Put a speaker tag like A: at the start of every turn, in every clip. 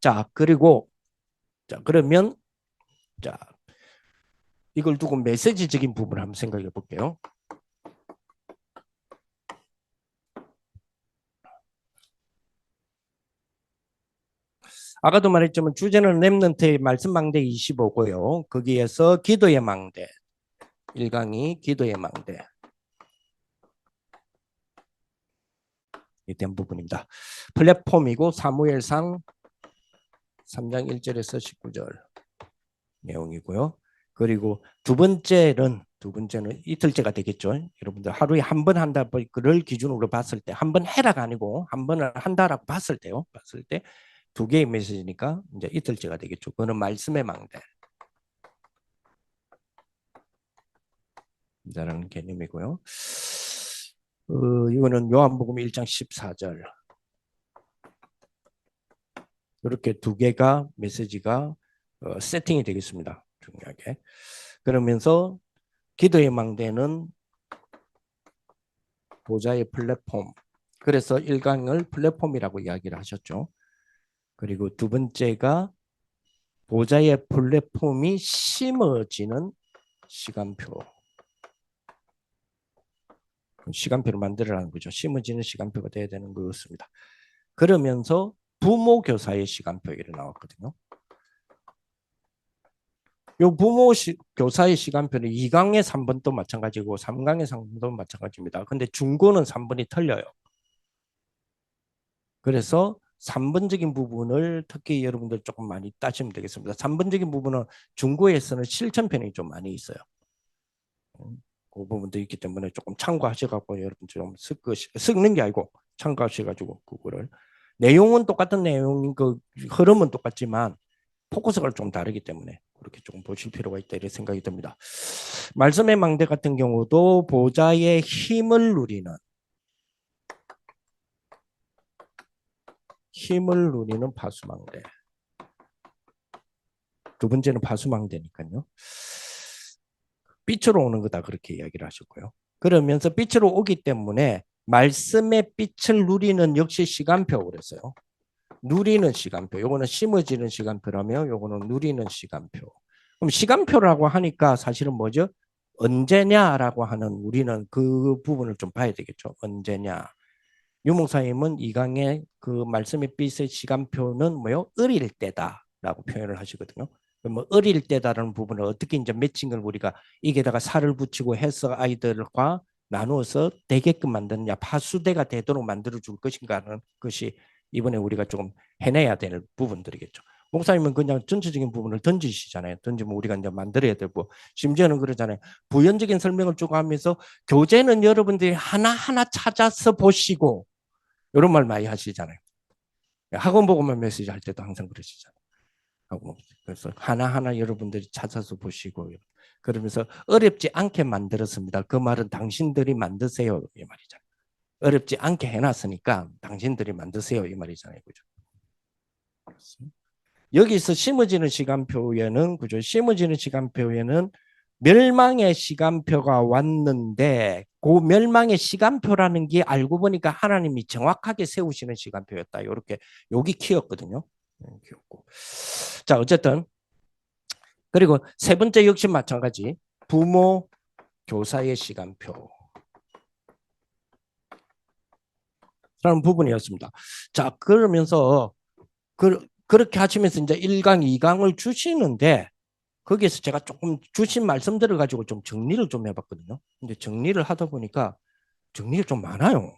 A: 자, 그리고 자, 그러면 자, 이걸 두고 메시지적인 부분을 한번 생각해 볼게요. 아까도 말했지만 주제는 렘넌트의 말씀망대 25고요. 거기에서 기도의 망대 1강이 기도의 망대 에 대한 부분입니다. 플랫폼이고 사무엘상 3장 1절에서 19절 내용이고요. 그리고 두 번째는 이틀째가 되겠죠. 여러분들 하루에 한 번 한다를 기준으로 봤을 때 한 번 해라가 아니고 한 번을 한다라고 봤을 때요. 봤을 때 두 개의 메시지니까 이제 이틀째가 되겠죠. 그거는 말씀의 망대. 라는 개념이고요. 이거는 요한복음 1장 14절. 이렇게 두 개가 메시지가 세팅이 되겠습니다. 중요하게. 그러면서 기도의 망대는 보좌의 플랫폼. 그래서 1강을 플랫폼이라고 이야기를 하셨죠. 그리고 두 번째가 보좌의 플랫폼이 심어지는 시간표. 시간표를 만들어라는 거죠. 심어지는 시간표가 돼야 되는 것입니다. 그러면서 부모 교사의 시간표 이렇게 나왔거든요. 요 교사의 시간표는 2강의 3번도 마찬가지고 3강의 3번도 마찬가지입니다. 근데 중고는 3번이 틀려요. 그래서 3번적인 부분을 특히 여러분들 조금 많이 따지면 되겠습니다. 3번적인 부분은 중고에서는 실천편이 좀 많이 있어요. 그 부분도 있기 때문에 조금 참고하셔가지고 여러분 좀 섞는 게 아니고 참고하셔가지고 그거를 내용은 똑같은 내용, 그 흐름은 똑같지만 포커스가 좀 다르기 때문에 그렇게 조금 보실 필요가 있다 이런 생각이 듭니다. 말씀의 망대 같은 경우도 보좌의 힘을 누리는 파수망대. 두 번째는 파수망대니까요. 빛으로 오는 거다 그렇게 이야기를 하셨고요. 그러면서 빛으로 오기 때문에 말씀의 빛을 누리는 역시 시간표 그랬어요. 누리는 시간표. 요거는 심어지는 시간표라며 요거는 누리는 시간표. 그럼 시간표라고 하니까 사실은 뭐죠? 언제냐라고 하는 우리는 그 부분을 좀 봐야 되겠죠. 언제냐. 유목사님은 이강의 그 말씀의 빛의 시간표는 뭐요? 어릴 때다라고 표현을 하시거든요. 뭐 어릴 때다라는 부분을 어떻게 이제 매칭을 우리가 이게다가 살을 붙이고 해서 아이들과 나누어서 되게끔 만드느냐, 파수대가 되도록 만들어 줄 것인가 하는 것이 이번에 우리가 조금 해내야 될 부분들이겠죠. 목사님은 그냥 전체적인 부분을 던지시잖아요. 던지면 우리가 이제 만들어야 되고, 심지어는 그러잖아요. 부연적인 설명을 쭉 하면서 교재는 여러분들이 하나하나 찾아서 보시고, 이런 말 많이 하시잖아요. 학원 보고만 메시지 할 때도 항상 그러시잖아요. 그래서 하나하나 여러분들이 찾아서 보시고 그러면서 어렵지 않게 만들었습니다. 그 말은 당신들이 만드세요 이 말이잖아요. 어렵지 않게 해놨으니까 당신들이 만드세요 이 말이잖아요. 그죠? 여기서 심어지는 시간표에는 그죠? 심어지는 시간표에는 멸망의 시간표가 왔는데 그 멸망의 시간표라는 게 알고 보니까 하나님이 정확하게 세우시는 시간표였다. 이렇게 여기 키웠거든요. 키웠고. 자, 어쨌든 그리고 세 번째 역시 마찬가지. 부모 교사의 시간표. 라는 부분이었습니다. 자, 그러면서 그렇게 하시면서 이제 1강, 2강을 주시는데 거기에서 제가 조금 주신 말씀들을 가지고 좀 정리를 좀 해봤거든요. 근데 정리를 하다 보니까 정리가 좀 많아요.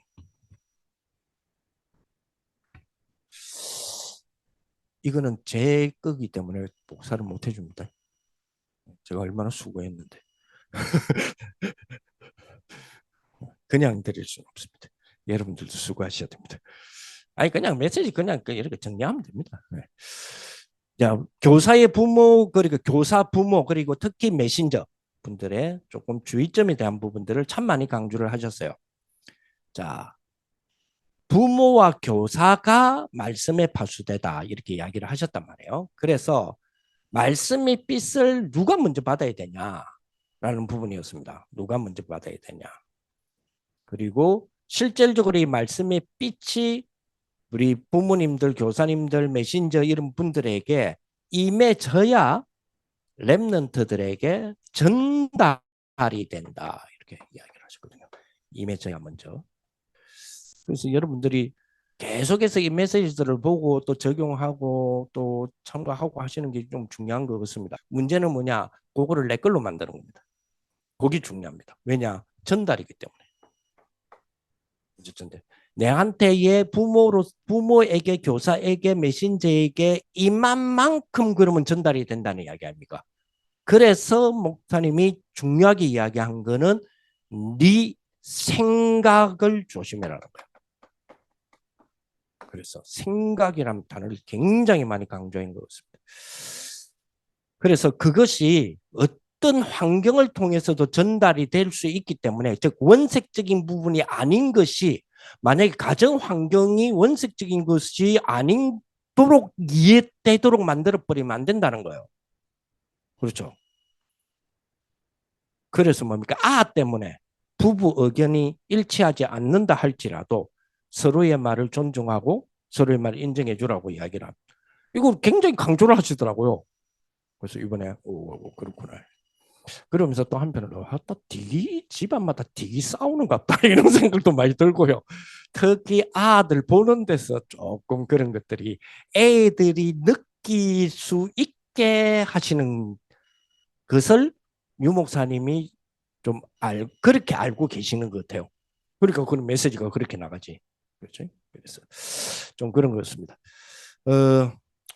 A: 이거는 제 거기 때문에 복사를 못 해줍니다. 제가 얼마나 수고했는데. 그냥 드릴 수는 없습니다. 여러분들도 수고하셔야 됩니다. 아니 그냥 메시지 그냥 이렇게 정리하면 됩니다. 네. 자, 교사의 부모 그리고 교사 부모 그리고 특히 메신저 분들의 조금 주의점에 대한 부분들을 참 많이 강조를 하셨어요. 자, 부모와 교사가 말씀의 파수대다 이렇게 이야기를 하셨단 말이에요. 그래서 말씀의 빛을 누가 먼저 받아야 되냐라는 부분이었습니다. 누가 먼저 받아야 되냐. 그리고 실질적으로 이 말씀의 빛이 우리 부모님들, 교사님들, 메신저 이런 분들에게 임해져야 렘넌트들에게 전달이 된다. 이렇게 이야기를 하셨거든요. 임해져야 먼저. 그래서 여러분들이 계속해서 이 메시지들을 보고 또 적용하고 또 참고하고 하시는 게 좀 중요한 것 같습니다. 문제는 뭐냐? 그거를 내 걸로 만드는 겁니다. 그게 중요합니다. 왜냐? 전달이기 때문에. 내한테의 부모에게, 교사에게, 메신저에게 이만만큼 그러면 전달이 된다는 이야기 아닙니까? 그래서 목사님이 중요하게 이야기한 거는 네 생각을 조심해라는 거예요. 그래서 생각이라는 단어를 굉장히 많이 강조한 것 같습니다. 그래서 그것이 어떤 환경을 통해서도 전달이 될 수 있기 때문에 즉 원색적인 부분이 아닌 것이 만약에 가정 환경이 원색적인 것이 아니도록 이해되도록 만들어버리면 안 된다는 거예요. 그렇죠. 그래서 뭡니까? 때문에 부부 의견이 일치하지 않는다 할지라도 서로의 말을 존중하고 서로의 말을 인정해 주라고 이야기를 합니다. 이거 굉장히 강조를 하시더라고요. 그래서 이번에 그렇구나. 그러면서 또 한편으로 되게 집안마다 되게 싸우는 것 같다 이런 생각도 많이 들고요. 특히 아들 보는 데서 조금 그런 것들이 애들이 느낄 수 있게 하시는 것을 유 목사님이 좀 그렇게 알고 계시는 것 같아요. 그러니까 그런 메시지가 그렇게 나가지. 그렇죠? 그래서 좀 그런 것 같습니다.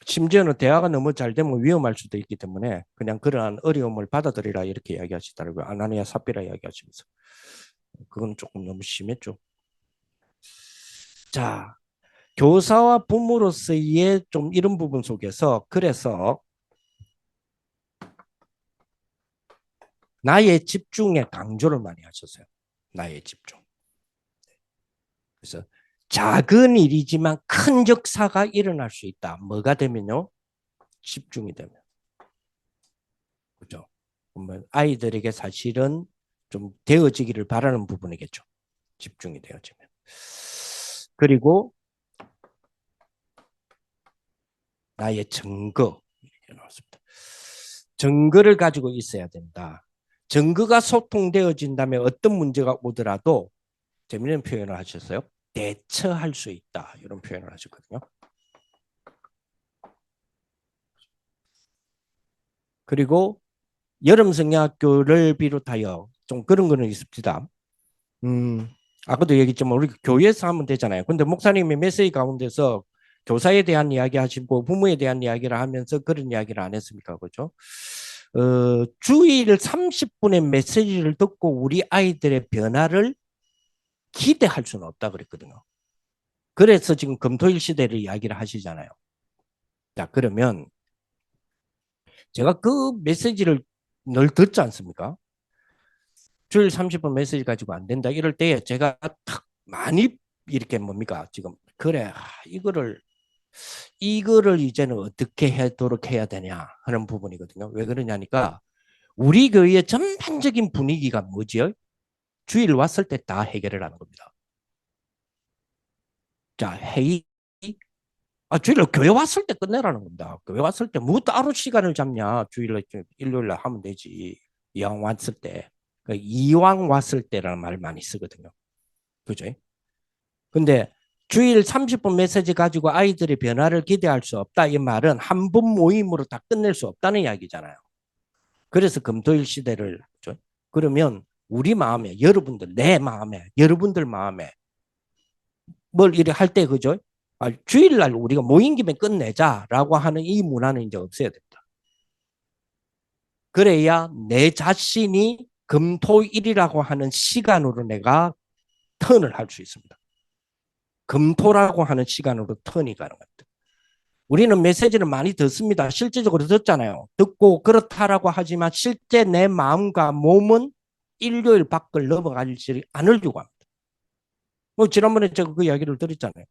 A: 심지어는 대화가 너무 잘 되면 위험할 수도 있기 때문에 그냥 그러한 어려움을 받아들이라 이렇게 이야기하시더라고요. 아나니아 삽비라 이야기하시면서. 그건 조금 너무 심했죠. 자, 교사와 부모로서의 좀 이런 부분 속에서 그래서 나의 집중에 강조를 많이 하셨어요. 나의 집중. 그래서 작은 일이지만 큰 역사가 일어날 수 있다. 뭐가 되면요? 집중이 되면. 그죠? 아이들에게 사실은 좀 되어지기를 바라는 부분이겠죠. 집중이 되어지면. 그리고 나의 증거. 이렇게 나왔습니다. 증거를 가지고 있어야 된다. 증거가 소통되어진다면 어떤 문제가 오더라도 재미있는 표현을 하셨어요. 대처할 수 있다. 이런 표현을 하셨거든요. 그리고 여름 성야학교를 비롯하여 좀 그런 거는 있습니다. 아까도 얘기했지만 우리 교회에서 하면 되잖아요. 근데 목사님이 메시지 가운데서 교사에 대한 이야기 하시고 부모에 대한 이야기를 하면서 그런 이야기를 안 했습니까? 그죠? 주일 30분의 메시지를 듣고 우리 아이들의 변화를 기대할 수는 없다 그랬거든요. 그래서 지금 금토일 시대를 이야기를 하시잖아요. 자, 그러면 제가 그 메시지를 늘 듣지 않습니까? 주일 30분 메시지 가지고 안 된다 이럴 때 제가 탁 많이 이렇게 뭡니까 지금 그래 이거를 이제는 어떻게 하도록 해야 되냐 하는 부분이거든요. 왜 그러냐니까 우리 교회의 전반적인 분위기가 뭐지요? 주일 왔을 때 다 해결을 하는 겁니다. 자, 회의 주일날 교회 왔을 때 끝내라는 겁니다. 교회 왔을 때 뭐 따로 시간을 잡냐? 주일날 일요일날 하면 되지. 이왕 왔을 때. 이왕 왔을 때라는 말을 많이 쓰거든요. 그죠? 근데 주일 30분 메시지 가지고 아이들의 변화를 기대할 수 없다. 이 말은 한 번 모임으로 다 끝낼 수 없다는 이야기잖아요. 그래서 금토일 시대를 그렇죠? 그러면 우리 마음에 여러분들 내 마음에 여러분들 마음에 뭘 이렇게 할 때 그죠? 주일날 우리가 모인 김에 끝내자라고 하는 이 문화는 이제 없어야 됩니다. 그래야 내 자신이 금토일이라고 하는 시간으로 내가 턴을 할 수 있습니다. 금토라고 하는 시간으로 턴이 가능합니다. 우리는 메시지를 많이 듣습니다. 실제적으로 듣잖아요. 듣고 그렇다라고 하지만 실제 내 마음과 몸은 일요일 밖을 넘어가지 않으려고 합니다. 지난번에 제가 그 이야기를 드렸잖아요.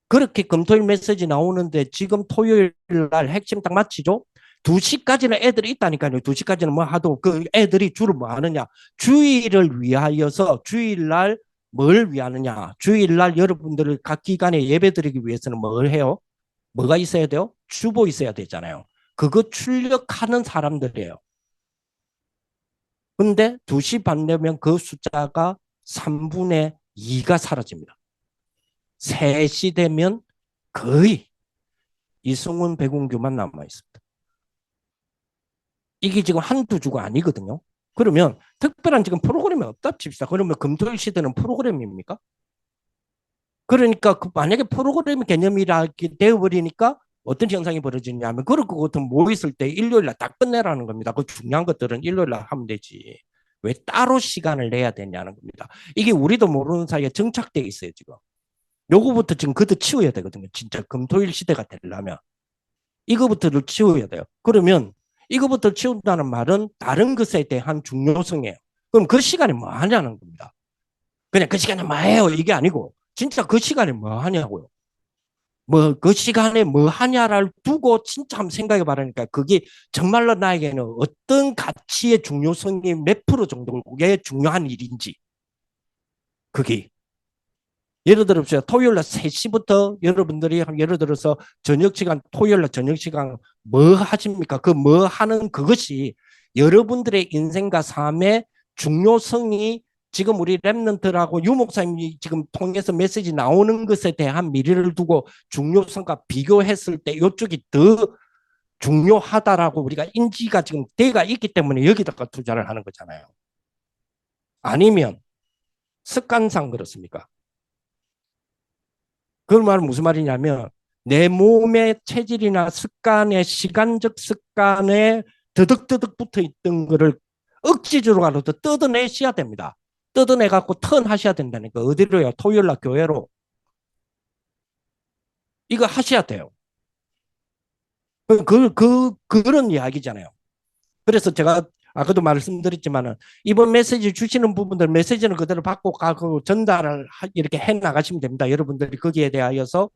A: 그렇게 금토일 메시지 나오는데 지금 토요일 날 핵심 딱 마치죠? 2시까지는 애들이 있다니까요. 2시까지는 뭐 하도 그 애들이 주로 뭐 하느냐. 주일을 위하여서 주일날 뭘 위하느냐? 주일날 여러분들을 각 기관에 예배드리기 위해서는 뭘 해요? 뭐가 있어야 돼요? 주보 있어야 되잖아요. 그거 출력하는 사람들이에요. 근데 2시 반 되면 그 숫자가 3분의 2가 사라집니다. 3시 되면 거의 이승훈, 백운규만 남아 있습니다. 이게 지금 한두 주가 아니거든요. 그러면 특별한 지금 프로그램이 없다 칩시다. 그러면 금토일 시대는 프로그램입니까? 그러니까 만약에 프로그램 개념이라 되어버리니까 어떤 현상이 벌어지냐면 그럴 것 같으면 모였을 때 일요일 날 딱 끝내라는 겁니다. 그 중요한 것들은 일요일 날 하면 되지. 왜 따로 시간을 내야 되냐는 겁니다. 이게 우리도 모르는 사이에 정착되어 있어요, 지금. 요거부터 지금 걷어 치워야 되거든요. 진짜 금토일 시대가 되려면. 이거부터를 치워야 돼요. 그러면 이거부터 치운다는 말은 다른 것에 대한 중요성이에요. 그럼 그 시간에 뭐 하냐는 겁니다. 그냥 그 시간에 뭐 해요? 이게 아니고 진짜 그 시간에 뭐 하냐고요. 뭐 그 시간에 뭐 하냐를 두고 진짜 한번 생각해 봐라니까 그게 정말로 나에게는 어떤 가치의 중요성이 몇 프로 정도의 중요한 일인지 그게 예를 들어서 토요일 날 3시부터 여러분들이 예를 들어서 저녁 시간 토요일 날 저녁 시간 뭐 하십니까? 그 뭐 하는 그것이 여러분들의 인생과 삶의 중요성이 지금 우리 랩런트라고 유 목사님이 지금 통해서 메시지 나오는 것에 대한 미래를 두고 중요성과 비교했을 때 이쪽이 더 중요하다라고 우리가 인지가 지금 돼가 있기 때문에 여기다가 투자를 하는 거잖아요. 아니면 습관상 그렇습니까? 그 말은 무슨 말이냐면 내 몸의 체질이나 습관의 시간적 습관에 드득드득 붙어 있던 거를 억지적으로라도 뜯어내셔야 됩니다. 뜯어내 갖고 턴 하셔야 된다니까. 어디로요? 토요일 날 교회로. 이거 하셔야 돼요. 그런 이야기잖아요. 그래서 제가 아까도 말씀드렸지만은 이번 메시지 주시는 부분들 메시지는 그대로 받고 가고 전달을 이렇게 해 나가시면 됩니다. 여러분들이 거기에 대하여서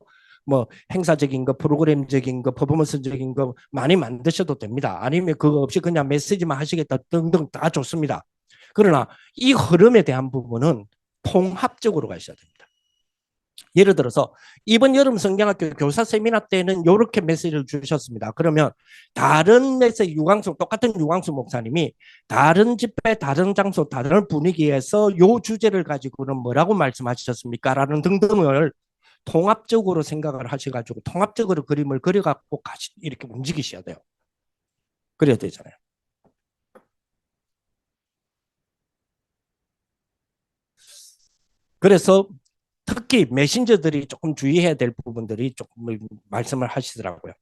A: 뭐 행사적인 거, 프로그램적인 거, 퍼포먼스적인 거 많이 만드셔도 됩니다. 아니면 그거 없이 그냥 메시지만 하시겠다 등등 다 좋습니다. 그러나 이 흐름에 대한 부분은 통합적으로 가셔야 됩니다. 예를 들어서 이번 여름 성경학교 교사 세미나 때는 이렇게 메시지를 주셨습니다. 그러면 다른 메시지 유광수 똑같은 유광수 목사님이 다른 집회 다른 장소 다른 분위기에서 요 주제를 가지고는 뭐라고 말씀하셨습니까? 라는 등등을 통합적으로 생각을 하셔가지고 통합적으로 그림을 그려갖고 이렇게 움직이셔야 돼요. 그래야 되잖아요. 그래서 특히 메신저들이 조금 주의해야 될 부분들이 조금 말씀을 하시더라고요.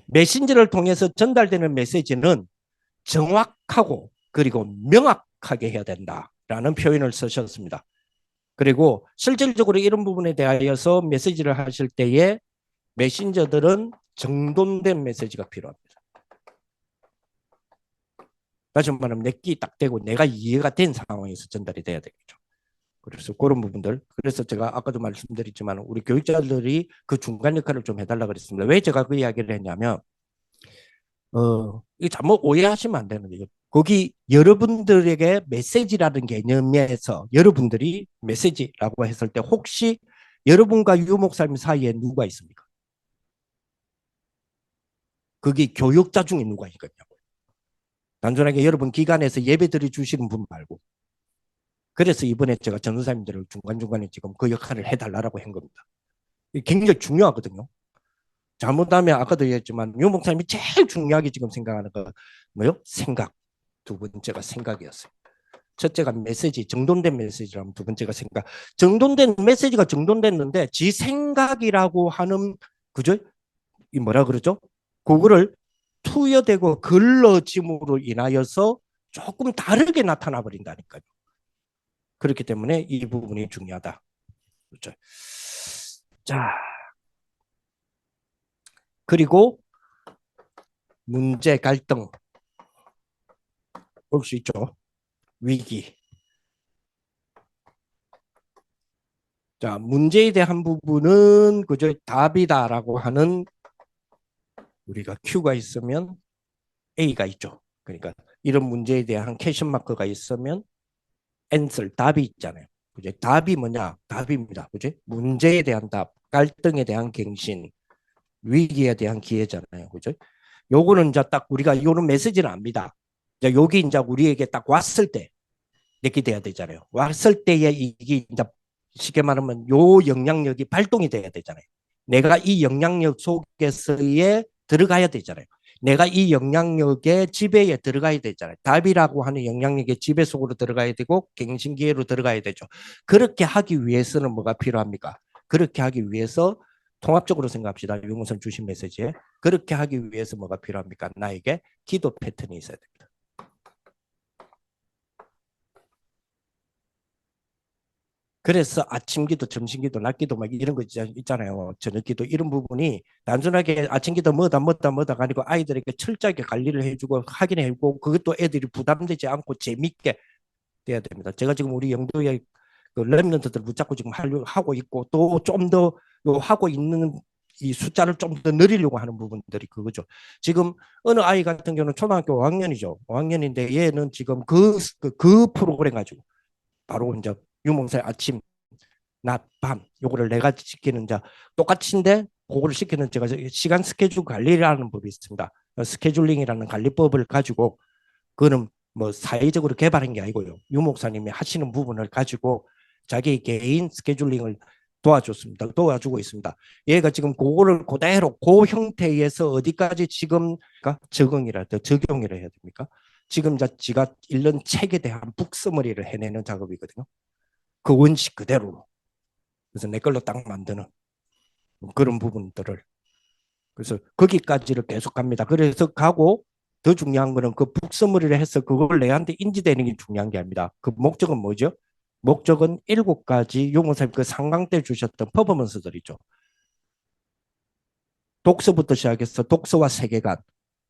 A: 메신저를 통해서 전달되는 메시지는 정확하고 그리고 명확하게 해야 된다라는 표현을 쓰셨습니다. 그리고 실질적으로 이런 부분에 대하여서 메시지를 하실 때에 메신저들은 정돈된 메시지가 필요합니다. 다시 말하면 내끼 딱 대고 내가 이해가 된 상황에서 전달이 돼야 되겠죠. 그래서 그런 부분들. 그래서 제가 아까도 말씀드렸지만 우리 교육자들이 그 중간 역할을 좀 해달라 그랬습니다. 왜 제가 그 이야기를 했냐면 이 잘못 오해하시면 안 되는 거예요. 거기 여러분들에게 메시지라는 개념에서 여러분들이 메시지라고 했을 때 혹시 여러분과 유 목사님 사이에 누가 있습니까? 거기 교육자 중에 누가 있겠냐고요. 단순하게 여러분 기관에서 예배드려 주시는 분 말고. 그래서 이번에 제가 전도사님들을 중간중간에 지금 그 역할을 해달라고 한 겁니다. 이게 굉장히 중요하거든요. 잘못하면 아까도 얘기했지만 유 목사님이 제일 중요하게 지금 생각하는 거 뭐요? 생각. 두 번째가 생각이었어요. 첫째가 메시지, 정돈된 메시지라면 두 번째가 생각. 정돈된 메시지가 정돈됐는데 지 생각이라고 하는 그죠? 이 뭐라 그러죠? 그거를 투여되고 걸러짐으로 인하여서 조금 다르게 나타나 버린다니까요. 그렇기 때문에 이 부분이 중요하다. 그렇죠? 자, 그리고 문제, 갈등 볼 수 있죠. 위기. 자, 문제에 대한 부분은 그저 답이다라고 하는 우리가 Q가 있으면 A가 있죠. 그러니까 이런 문제에 대한 퀘션 마크가 있으면 answer, 답이 있잖아요. 그죠? 답이 뭐냐? 답입니다. 그죠? 문제에 대한 답, 갈등에 대한 갱신, 위기에 대한 기회잖아요. 그죠? 요거는 이제 딱 우리가 요런 메시지를 압니다. 이제 여기 이제 우리에게 딱 왔을 때 이렇게 돼야 되잖아요. 왔을 때에 이게 이제 쉽게 말하면 요 영향력이 발동이 돼야 되잖아요. 내가 이 영향력 속에서에 들어가야 되잖아요. 내가 이 영향력의 지배에 들어가야 되잖아요. 답이라고 하는 영향력의 지배 속으로 들어가야 되고 갱신기회로 들어가야 되죠. 그렇게 하기 위해서는 뭐가 필요합니까? 그렇게 하기 위해서 통합적으로 생각합시다. 유무선 주신 메시지에. 그렇게 하기 위해서 뭐가 필요합니까? 나에게 기도 패턴이 있어야 됩니다. 그래서 아침 기도, 점심 기도, 낮 기도 막 이런 거 있잖아요. 저녁 기도 이런 부분이 단순하게 아침 기도 뭐다 가지고 아이들에게 철저하게 관리를 해주고 확인해 주고 그것도 애들이 부담되지 않고 재밌게 돼야 됩니다. 제가 지금 우리 영도의 그 랩런트들 붙잡고 지금 하고 있고 또 좀 더 하고 있는 이 숫자를 좀 더 늘리려고 하는 부분들이 그거죠. 지금 어느 아이 같은 경우는 초등학교 5학년이죠. 5학년인데 얘는 지금 그 프로그램 가지고 바로 이제 유몽사의 아침, 낮, 밤 요거를 내가 시키는 자 똑같은데 그거를 시키는 제가 시간 스케줄 관리라는 법이 있습니다. 스케줄링이라는 관리법을 가지고 그거는 뭐 사회적으로 개발한 게 아니고요. 유 목사님이 하시는 부분을 가지고 자기 개인 스케줄링을 도와줬습니다. 도와주고 있습니다. 얘가 지금 그거를 그대로 그 형태에서 어디까지 지금 적응이라 적용이라 해야 됩니까? 지금 지가 읽는 책에 대한 북서머리를 해내는 작업이거든요. 그 원칙 그대로. 그래서 내 걸로 딱 만드는 그런 부분들을. 그래서 거기까지를 계속 갑니다. 그래서 가고 더 중요한 거는 그 북서머리를 해서 그걸 내한테 인지되는 게 중요한 게 아닙니다. 그 목적은 뭐죠? 목적은 7가지 용어사님 그 상강 때 주셨던 퍼포먼스들이죠. 독서부터 시작해서 독서와 세계관,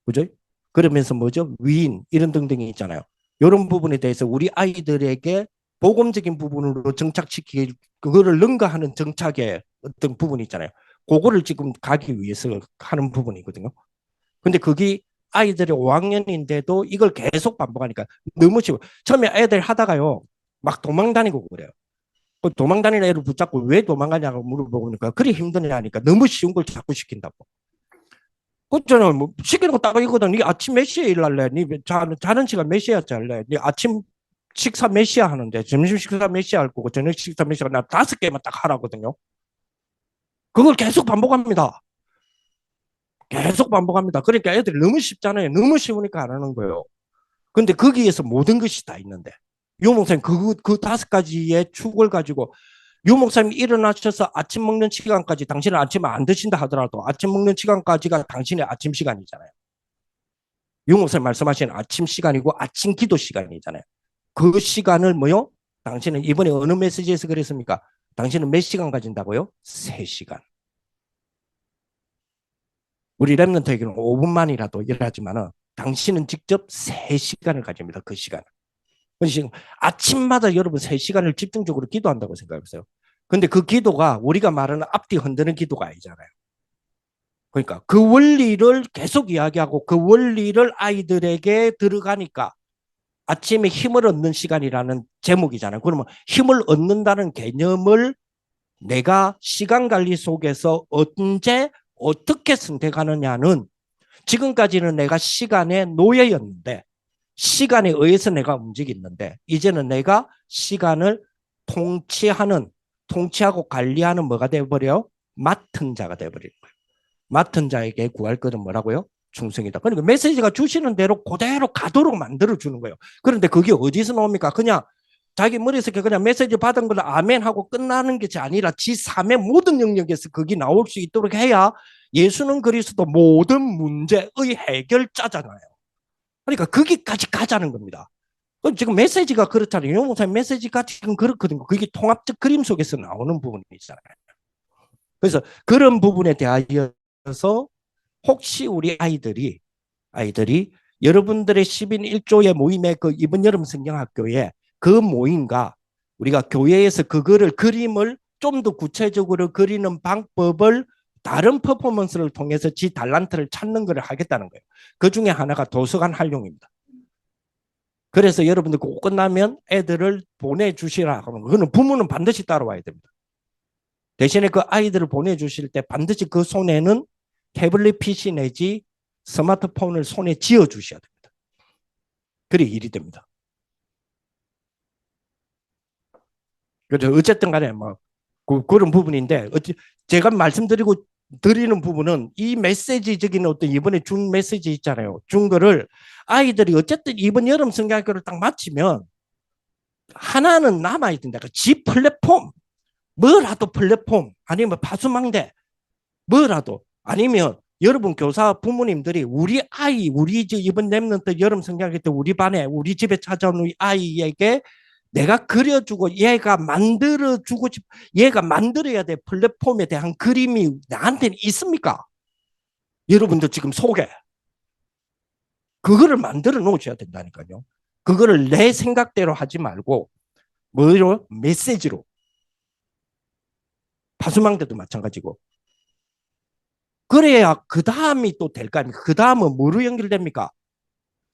A: 그죠? 그러면서 뭐죠? 위인 이런 등등이 있잖아요. 이런 부분에 대해서 우리 아이들에게 복음적인 부분으로 정착시키기 그거를 능가하는 정착의 어떤 부분이 있잖아요. 그거를 지금 가기 위해서 하는 부분이거든요. 근데 그게 아이들이 5학년인데도 이걸 계속 반복하니까 너무 쉬워. 처음에 애들 하다가요. 막 도망 다니고 그래요. 그 도망 다니는 애를 붙잡고 왜 도망가냐고 물어보니까 그리 힘드냐니까 너무 쉬운 걸 자꾸 시킨다고. 그잖아. 뭐 시키는 거 딱 이거든. 네 아침 몇 시에 일할래? 네 자는 시간 몇 시에 잘래? 네 아침 식사 몇 시에 하는데 점심 식사 몇 시에 할 거고 저녁 식사 몇 시에 나 5개만 딱 하라거든요. 그걸 계속 반복합니다. 계속 반복합니다. 그러니까 애들이 너무 쉽잖아요. 너무 쉬우니까 안 하는 거예요. 근데 거기에서 모든 것이 다 있는데 유 목사님 그 5가지의 축을 가지고 유 목사님이 일어나셔서 아침 먹는 시간까지 당신은 아침을 안 드신다 하더라도 아침 먹는 시간까지가 당신의 아침 시간이잖아요. 유 목사님 말씀하시는 아침 시간이고 아침 기도 시간이잖아요. 그 시간을 뭐요? 당신은 이번에 어느 메시지에서 그랬습니까? 당신은 몇 시간 가진다고요? 3시간. 우리 랩런트에게는 5분만이라도 일하지만은 당신은 직접 3시간을 가집니다. 그 시간. 지금 아침마다 여러분 3시간을 집중적으로 기도한다고 생각해보세요. 근데 그 기도가 우리가 말하는 앞뒤 흔드는 기도가 아니잖아요. 그러니까 그 원리를 계속 이야기하고 그 원리를 아이들에게 들어가니까 아침에 힘을 얻는 시간이라는 제목이잖아요. 그러면 힘을 얻는다는 개념을 내가 시간 관리 속에서 언제 어떻게 선택하느냐는 지금까지는 내가 시간의 노예였는데 시간에 의해서 내가 움직이는데 이제는 내가 시간을 통치하고 관리하는 뭐가 되어버려요? 맡은 자가 되어버리는 거예요. 맡은 자에게 구할 것은 뭐라고요? 충성이다. 그러니까 메시지가 주시는 대로 그대로 가도록 만들어주는 거예요. 그런데 그게 어디서 나옵니까? 그냥 자기 머릿속에 그냥 메시지 받은 걸 아멘 하고 끝나는 것이 아니라 지 삶의 모든 영역에서 그게 나올 수 있도록 해야 예수는 그리스도 모든 문제의 해결자잖아요. 그러니까 거기까지 가자는 겁니다. 지금 메시지가 그렇잖아요. 용목사님 메시지가 지금 그렇거든요. 그게 통합적 그림 속에서 나오는 부분이 있잖아요. 그래서 그런 부분에 대하여서 혹시 우리 아이들이 여러분들의 10인 1조의 모임에 그 이번 여름 성경학교에 그 모임과 우리가 교회에서 그거를 그림을 좀 더 구체적으로 그리는 방법을 다른 퍼포먼스를 통해서 지 달란트를 찾는 것을 하겠다는 거예요. 그 중에 하나가 도서관 활용입니다. 그래서 여러분들 그거 끝나면 애들을 보내주시라 하면 그거는 부모는 반드시 따라와야 됩니다. 대신에 그 아이들을 보내주실 때 반드시 그 손에는 태블릿 PC 내지 스마트폰을 손에 쥐어 주셔야 됩니다. 그래 일이 됩니다. 그래서 어쨌든 간에 뭐 그런 부분인데 제가 드리는 부분은 이 메시지적인 어떤 이번에 준 메시지 있잖아요. 준 거를 아이들이 어쨌든 이번 여름 성경학교를 딱 마치면 하나는 남아야 된다. 지 플랫폼 뭐라도 플랫폼 아니면 파수망대 뭐라도 아니면 여러분 교사 부모님들이 우리 아이 우리 이번 랩런트 여름 성경학교 때 우리 반에 우리 집에 찾아온 우리 아이에게 내가 그려주고 얘가 만들어주고 얘가 만들어야 될 플랫폼에 대한 그림이 나한테는 있습니까? 여러분들 지금 속에 그거를 만들어 놓으셔야 된다니까요. 그거를 내 생각대로 하지 말고 뭐로 메시지로 파수망대도 마찬가지고 그래야 그 다음이 또 될 거 아닙니까? 그 다음은 뭐로 연결됩니까?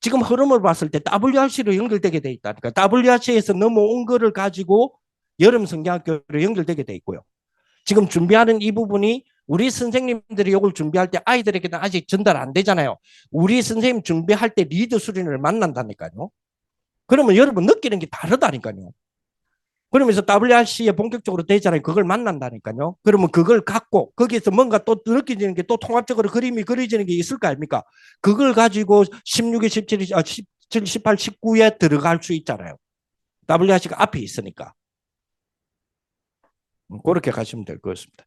A: 지금 흐름을 봤을 때 WRC로 연결되게 돼 있다니까. WRC에서 넘어온 거를 가지고 여름 성경학교로 연결되게 돼 있고요. 지금 준비하는 이 부분이 우리 선생님들이 이걸 준비할 때 아이들에게는 아직 전달 안 되잖아요. 우리 선생님 준비할 때 리드 수련을 만난다니까요. 그러면 여러분 느끼는 게 다르다니까요. 그러면서 WRC에 본격적으로 되잖아요. 그걸 만난다니까요. 그러면 그걸 갖고 거기에서 뭔가 또 느껴지는 게 또 통합적으로 그림이 그려지는 게 있을 거 아닙니까? 그걸 가지고 16에 17, 17, 18, 19에 들어갈 수 있잖아요. WRC가 앞에 있으니까. 그렇게 가시면 될 것 같습니다.